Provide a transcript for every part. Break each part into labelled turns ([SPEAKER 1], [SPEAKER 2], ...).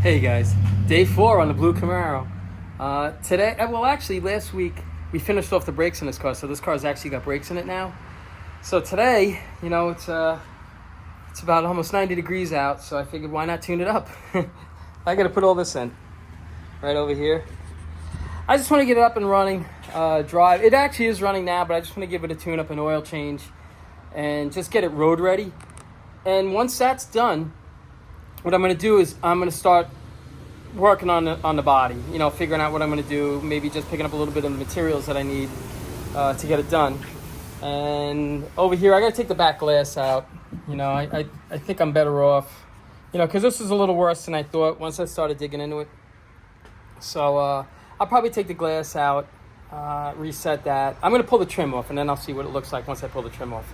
[SPEAKER 1] Hey guys, day 4 on the blue Camaro. Today, well actually last week we finished off the brakes in this car, so this car's actually got brakes in it now. So today, it's about almost 90 degrees out, so I figured why not tune it up? I gotta put all this in, right over here. I just want to get it up and running, drive. It actually is running now, but I just want to give it a tune up, an oil change, and just get it road ready. And once that's done, what I'm going to do is I'm going to start working on the body, figuring out what I'm going to do, maybe just picking up a little bit of the materials that I need to get it done. And over here, I got to take the back glass out. I think I'm better off, because this is a little worse than I thought once I started digging into it. So I'll probably take the glass out, reset that. I'm going to pull the trim off, and then I'll see what it looks like once I pull the trim off.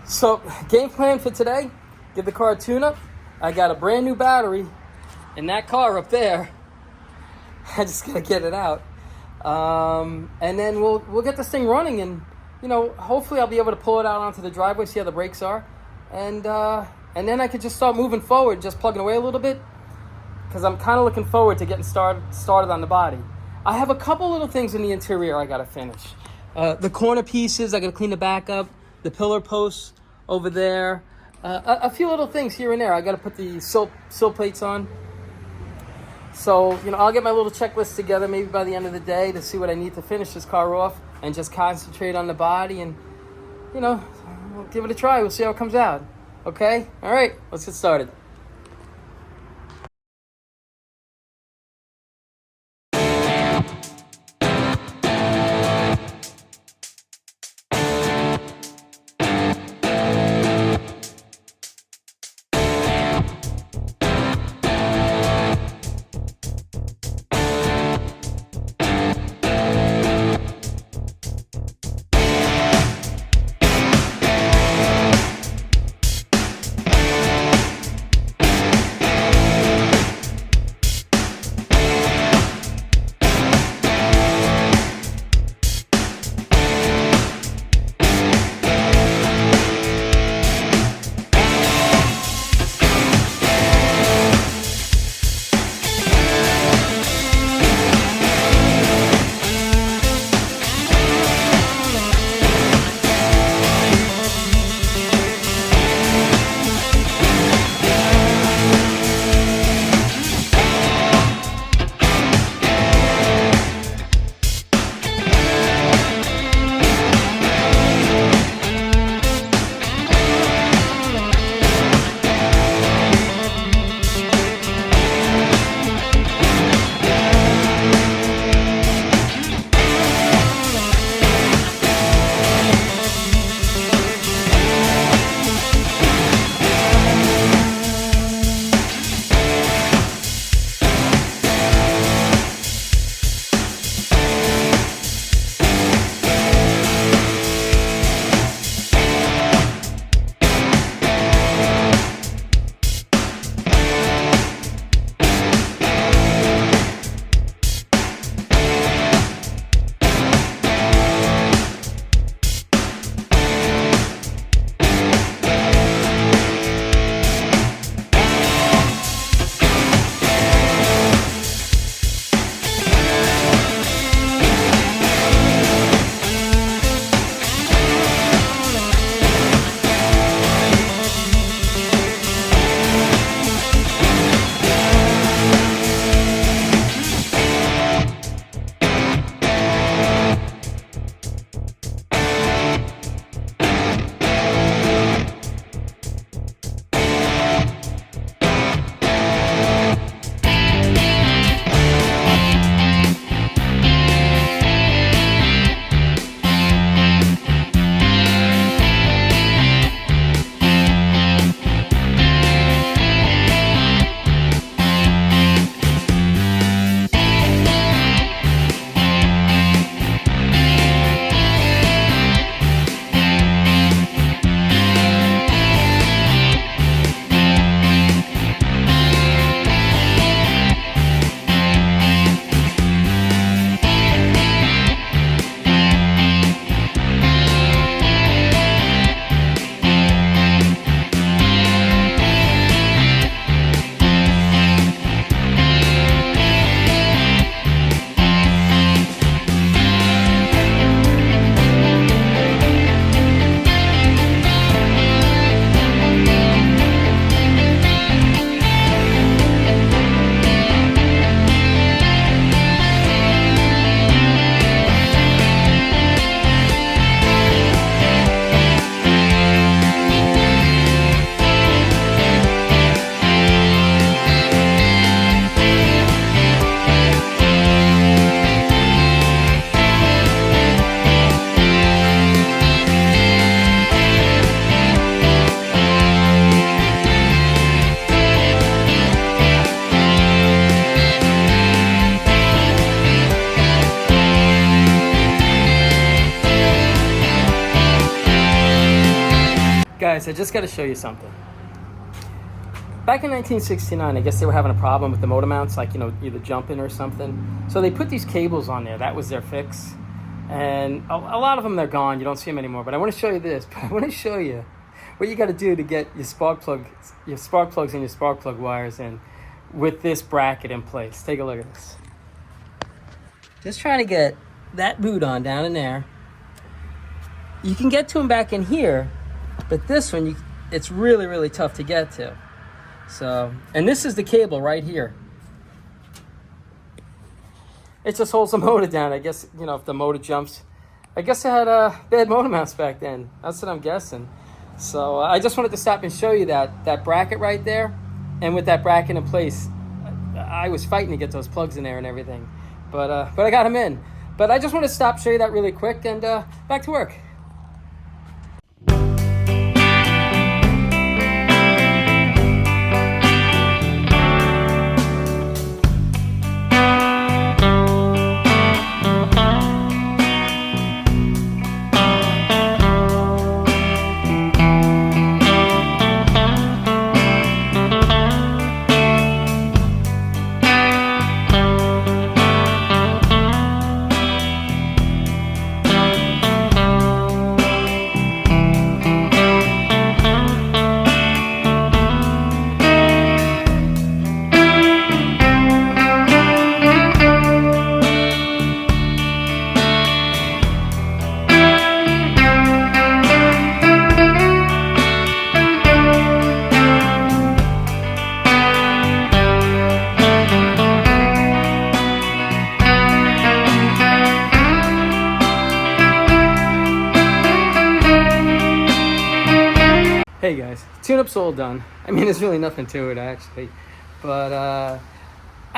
[SPEAKER 1] So game plan for today, give the car a tune-up. I got a brand new battery in that car up there. I just gotta get it out, and then we'll get this thing running, and hopefully I'll be able to pull it out onto the driveway, see how the brakes are, and then I could just start moving forward, just plugging away a little bit, because I'm kind of looking forward to getting started on the body. I have a couple little things in the interior I gotta finish. The corner pieces, I gotta clean the back up, the pillar posts over there. A few little things here and there. I got to put the sill plates on. So, I'll get my little checklist together maybe by the end of the day to see what I need to finish this car off and just concentrate on the body and, we'll give it a try. We'll see how it comes out. Okay? All right. Let's get started. Guys, I just got to show you something. Back in 1969, I guess they were having a problem with the motor mounts, like, you know, either jumping or something. So they put these cables on there. That was their fix. And a lot of them, they're gone. You don't see them anymore. But I want to show you this. But I want to show you what you got to do to get your spark plugs and your spark plug wires in with this bracket in place. Take a look at this. Just trying to get that boot on down in there. You can get to them back in here, but this one, it's really, really tough to get to. So, and this is the cable right here. It just holds the motor down. I guess, you know, if the motor jumps, I guess it had bad motor mounts back then. That's what I'm guessing. So I just wanted to stop and show you that bracket right there. And with that bracket in place, I was fighting to get those plugs in there and everything. But I got them in. But I just want to stop, show you that really quick, and back to work. Hey guys, tune-up's all done. I mean, there's really nothing to it actually, but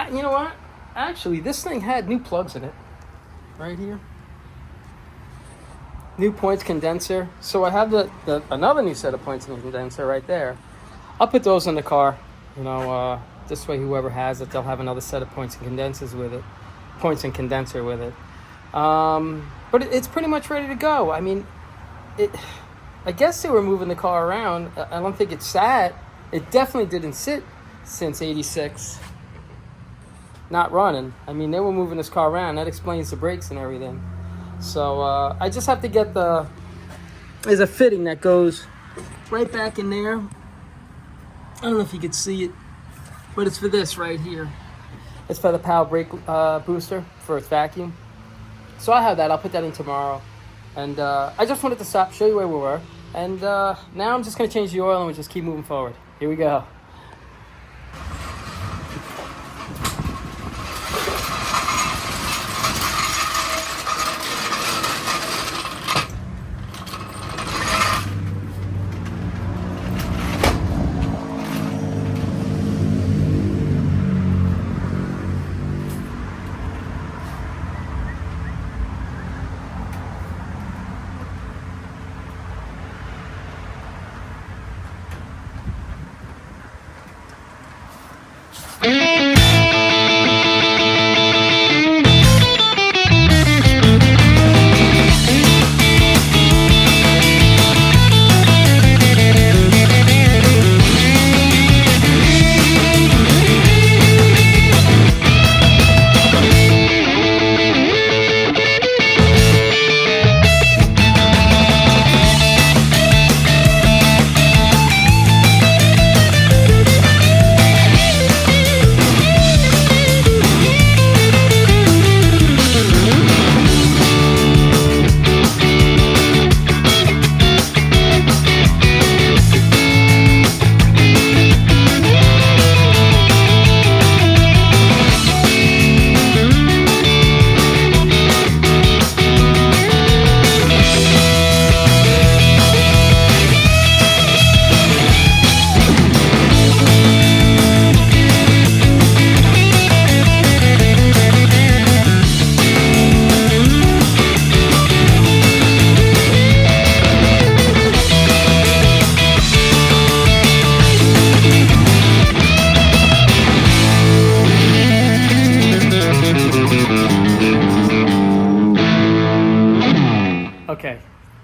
[SPEAKER 1] you know what? Actually, this thing had new plugs in it, right here. New points condenser. So I have another new set of points and condenser right there. I'll put those in the car. You know, this way whoever has it, they'll have another set of points and condensers with it. Points and condenser with it. But it's pretty much ready to go. I mean, I guess they were moving the car around. I don't think it sat. It definitely didn't sit since '86. Not running. I mean, they were moving this car around. That explains the brakes and everything. So I just have to get there's a fitting that goes right back in there. I don't know if you could see it, but it's for this right here. It's for the power brake booster for its vacuum. So I have that. I'll put that in tomorrow. And I just wanted to stop, show you where we were. And now I'm just going to change the oil and we'll just keep moving forward. Here we go.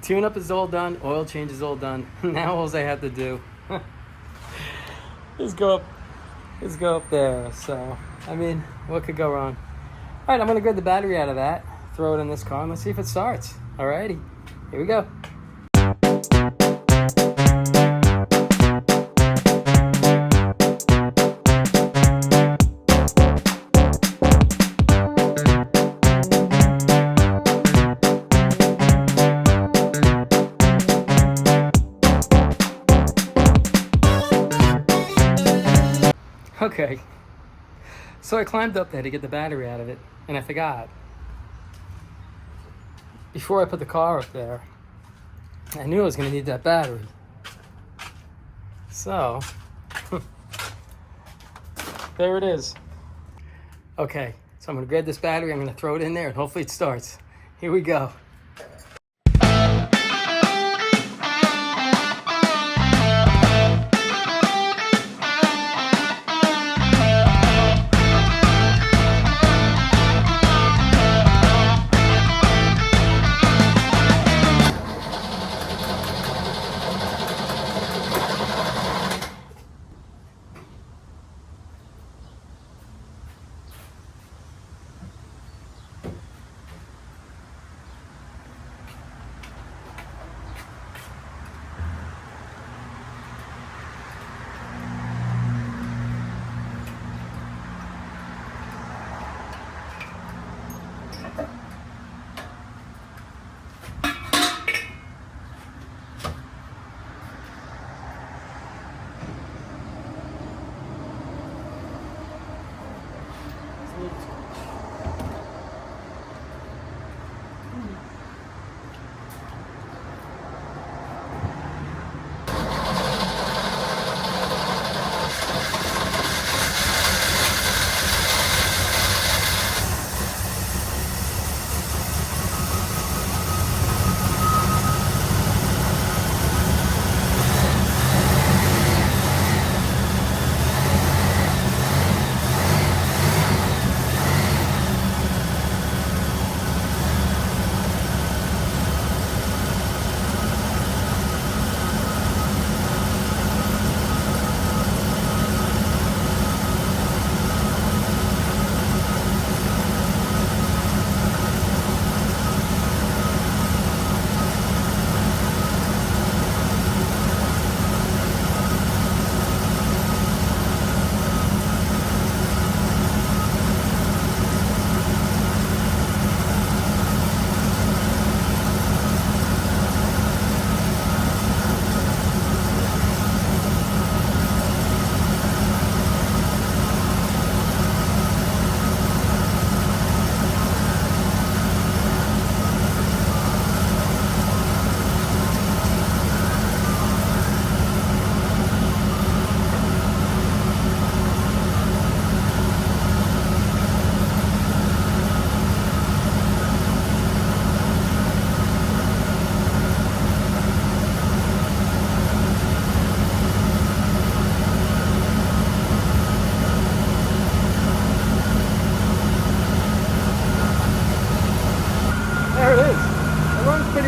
[SPEAKER 1] Tune-up is all done. Oil change is all done. Now all I have to do is go up there. So, I mean, what could go wrong? All right, I'm going to grab the battery out of that, throw it in this car, and let's see if it starts. Alrighty, here we go. Okay, so I climbed up there to get the battery out of it, and I forgot. Before I put the car up there, I knew I was going to need that battery. So, there it is. Okay, so I'm going to grab this battery, I'm going to throw it in there, and hopefully it starts. Here we go.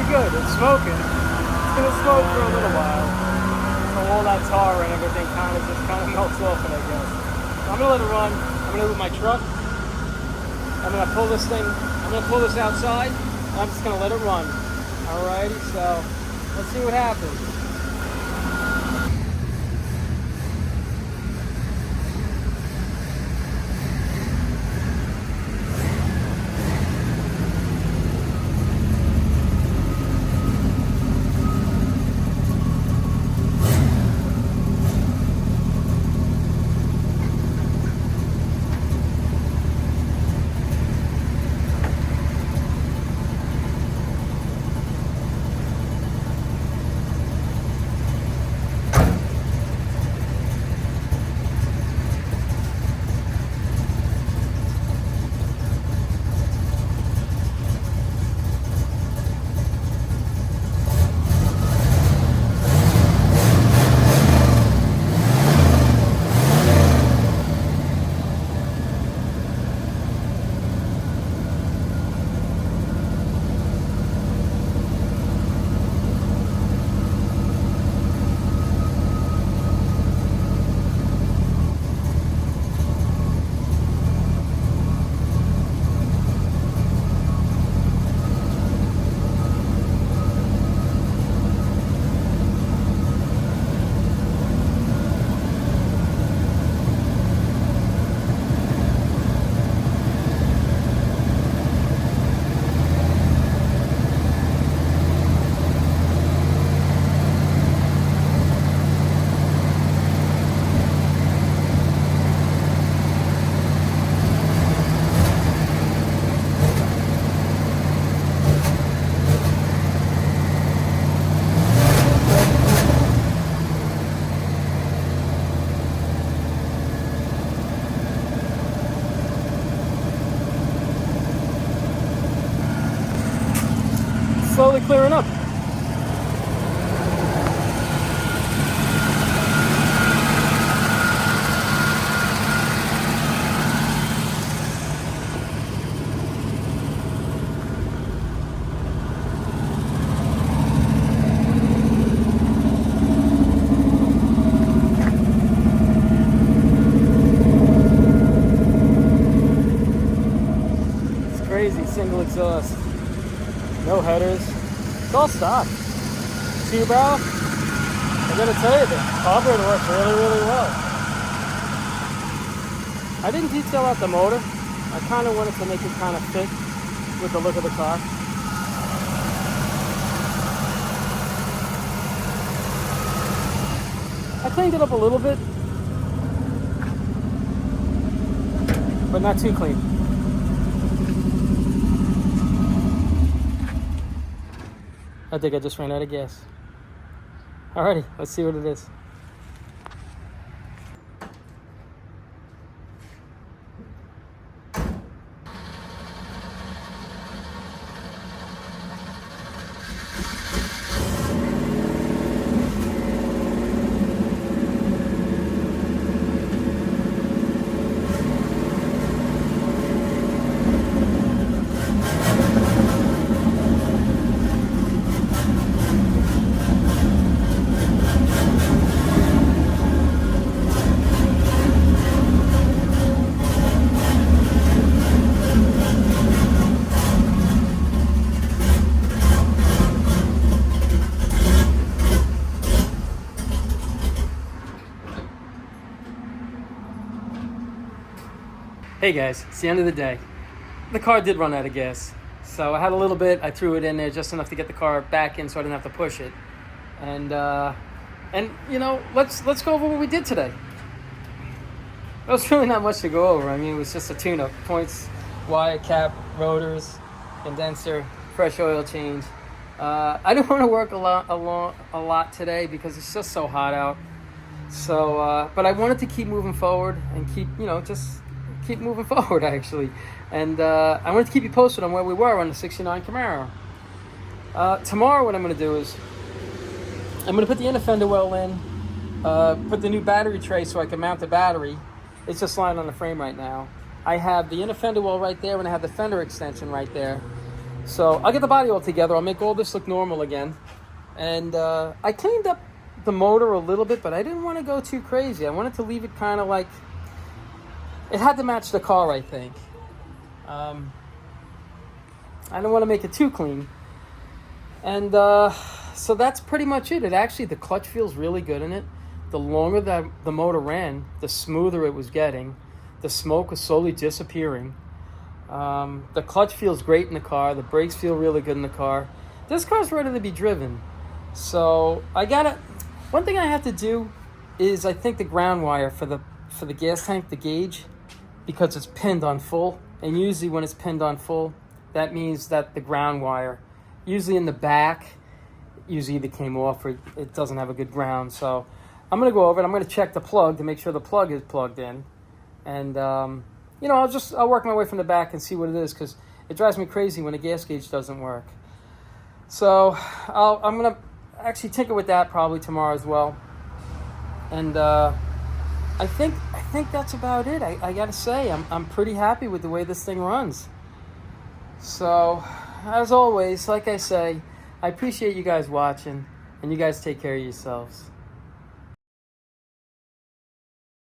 [SPEAKER 1] Good. It's smoking. It's gonna smoke for a little while. So all that tar and everything kind of melts off it, I guess. So I'm gonna let it run. I'm gonna move my truck. I'm gonna pull this thing. I'm gonna pull this outside. I'm just gonna let it run. Alrighty. So let's see what happens. slowly clearing up. Crazy single exhaust, no headers, it's all stock. Two-barrel, I gotta tell you, the carburetor works really well. I didn't detail out the motor. I kind of wanted to make it kind of fit with the look of the car. I cleaned it up a little bit, but not too clean. I think I just ran out of gas. Alrighty, let's see what it is. Hey guys, it's the end of the day. The car did run out of gas. So I had a little bit, I threw it in there just enough to get the car back in so I didn't have to push it. And you know, let's go over what we did today. There was really not much to go over. I mean, it was just a tune-up. Points, wire cap, rotors, condenser, fresh oil change. I didn't want to work a lot today because it's just so hot out. So, but I wanted to keep moving forward and keep moving forward actually. And I wanted to keep you posted on where we were on the 69 Camaro. Tomorrow what I'm going to do is I'm going to put the inner fender well in, put the new battery tray so I can mount the battery. It's just lying on the frame right now. I have the inner fender well right there and I have the fender extension right there. So I'll get the body all together. I'll make all this look normal again. And I cleaned up the motor a little bit, but I didn't want to go too crazy. I wanted to leave it kind of like, it had to match the car, I think. I don't want to make it too clean. And so that's pretty much it. The clutch feels really good in it. The longer that the motor ran, the smoother it was getting. The smoke was slowly disappearing. The clutch feels great in the car. The brakes feel really good in the car. This car's ready to be driven. So one thing I have to do is I think the ground wire for the gas tank, the gauge, because it's pinned on full. And usually when it's pinned on full, that means that the ground wire, usually in the back, usually either came off or it doesn't have a good ground. So I'm going to go over it. I'm going to check the plug to make sure the plug is plugged in. And, I'll work my way from the back and see what it is because it drives me crazy when the gas gauge doesn't work. So I'm going to actually tinker with that probably tomorrow as well. And I think that's about it. I got to say, I'm pretty happy with the way this thing runs. So, as always, like I say, I appreciate you guys watching, and you guys take care of yourselves.